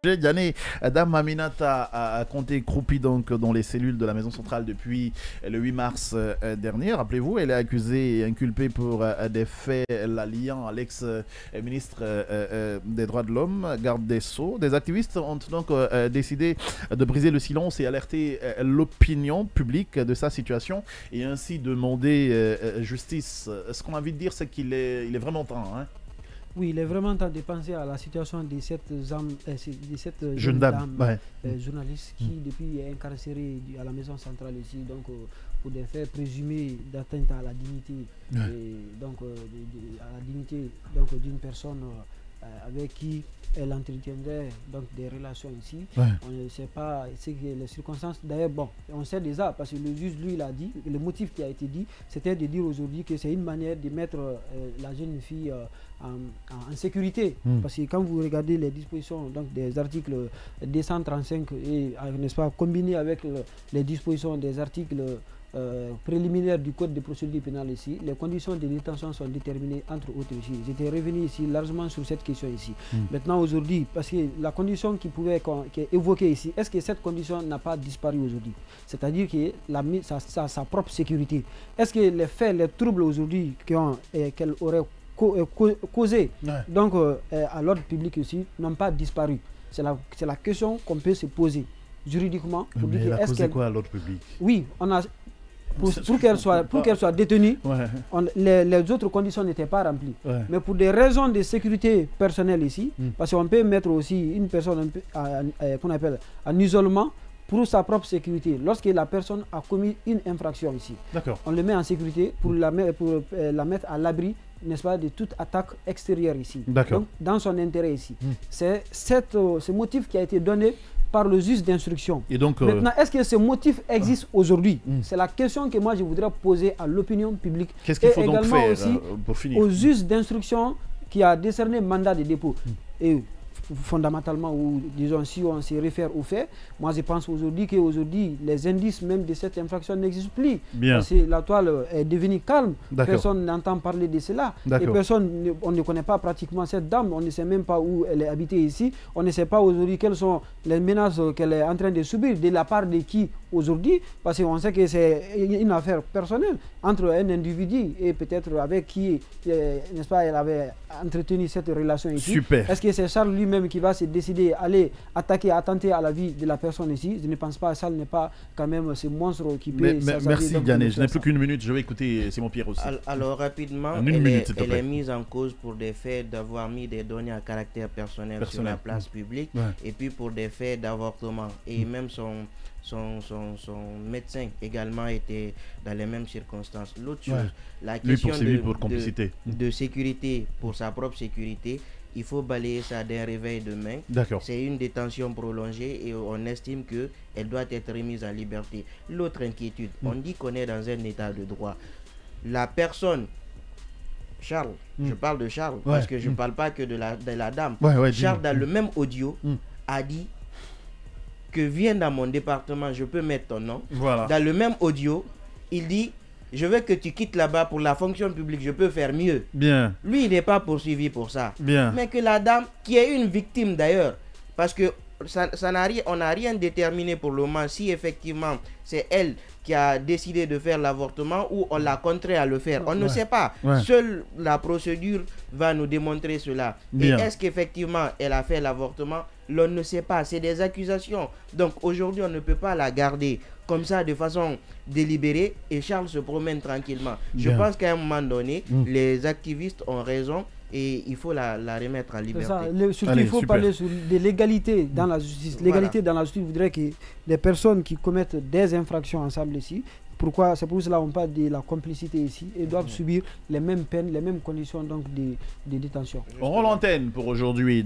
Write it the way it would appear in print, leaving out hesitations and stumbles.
Diané, Dame Aminata a compté croupi donc dans les cellules de la maison centrale depuis le 8 mars dernier. Rappelez-vous, elle est accusée et inculpée pour des faits la liant à l'ex-ministre des droits de l'homme, garde des Sceaux. Des activistes ont donc décidé de briser le silence et alerter l'opinion publique de sa situation et ainsi demander justice. Ce qu'on a envie de dire, c'est qu'il est vraiment temps. Hein. Oui, il est vraiment temps de penser à la situation de cette jeune dame journaliste qui depuis est incarcérée à la maison centrale ici, donc pour des faits présumés d'atteinte à la dignité, et donc à la dignité d'une personne avec qui elle entretiendrait donc des relations ici. On ne sait pas les circonstances. D'ailleurs, bon, on sait déjà, parce que le juge, lui, l'a dit, le motif qui a été dit, c'était de dire aujourd'hui que c'est une manière de mettre la jeune fille en sécurité. Parce que quand vous regardez les dispositions donc, des articles 235 et, n'est-ce pas, combiné avec les dispositions des articles préliminaires du code de procédure pénale ici, les conditions de détention sont déterminées entre autres ici. J'étais revenu ici largement sur cette question ici. Maintenant aujourd'hui, parce que la condition qui est évoquée ici, est-ce que cette condition n'a pas disparu aujourd'hui? C'est-à-dire que sa propre sécurité. Est-ce que les faits, les troubles aujourd'hui qu'elle aurait causé donc à l'ordre public ici n'ont pas disparu? C'est la question qu'on peut se poser juridiquement. Pour mais dire elle a causé quoi à l'ordre public? Oui, on a pour qu'elle soit détenue, les autres conditions n'étaient pas remplies. Mais pour des raisons de sécurité personnelle ici, parce qu'on peut mettre aussi une personne qu'on appelle en isolement pour sa propre sécurité. Lorsque la personne a commis une infraction ici, on le met en sécurité pour la mettre à l'abri, n'est-ce pas, de toute attaque extérieure ici. Donc, dans son intérêt ici. C'est ce motif qui a été donné par le juge d'instruction. Maintenant, est-ce que ce motif existe aujourd'hui? C'est la question que moi je voudrais poser à l'opinion publique. Qu'est-ce qu'il faut donc faire aussi pour finir? Au juge d'instruction qui a décerné mandat de dépôt. Et fondamentalement, ou disons si on se réfère aux faits, moi je pense aujourd'hui que les indices même de cette infraction n'existent plus. Parce que la toile est devenue calme, personne n'entend parler de cela. Et personne, on ne connaît pas pratiquement cette dame, on ne sait même pas où elle est habitée ici, on ne sait pas aujourd'hui quelles sont les menaces qu'elle est en train de subir, de la part de qui aujourd'hui, parce qu'on sait que c'est une affaire personnelle entre un individu et peut-être avec qui, n'est-ce pas, elle avait entretenu cette relation ici. Est-ce que c'est Charles lui-même qui va se décider à aller attenter à la vie de la personne ici? Je ne pense pas, Charles n'est pas quand même ce monstre qui peut... Merci Diané, je n'ai plus qu'une minute, je vais écouter Simon Pierre aussi. Alors rapidement, elle est mise en cause pour des faits d'avoir mis des données à caractère personnel sur la place publique et puis pour des faits d'avortement. Et même son médecin également était dans les mêmes circonstances. L'autre chose, la question de sécurité, pour sa propre sécurité, il faut balayer ça d'un réveil de main. C'est une détention prolongée et on estime qu'elle doit être remise en liberté. L'autre inquiétude, on dit qu'on est dans un état de droit. La personne, Charles, je parle de Charles parce que je ne parle pas que de la dame. Charles, dans le même audio, a dit que viens dans mon département, je peux mettre ton nom. Dans le même audio, il dit je veux que tu quittes là-bas pour la fonction publique, je peux faire mieux. Lui, il n'est pas poursuivi pour ça. Mais que la dame, qui est une victime d'ailleurs, parce que on n'a rien déterminé pour le moment si effectivement c'est elle qui a décidé de faire l'avortement ou on l'a contraint à le faire. On ne sait pas. Seule la procédure va nous démontrer cela. Et est-ce qu'effectivement elle a fait l'avortement? L'on ne sait pas. C'est des accusations. Donc aujourd'hui, on ne peut pas la garder comme ça de façon délibérée et Charles se promène tranquillement. Je pense qu'à un moment donné, les activistes ont raison et il faut la remettre en liberté. Surtout, il faut parler de l'égalité dans la justice. L'égalité dans la justice voudrait que les personnes qui commettent des infractions ensemble ici, c'est pour cela qu'on parle de la complicité ici, et doivent subir les mêmes peines, les mêmes conditions donc de détention. On rend l'antenne pour aujourd'hui.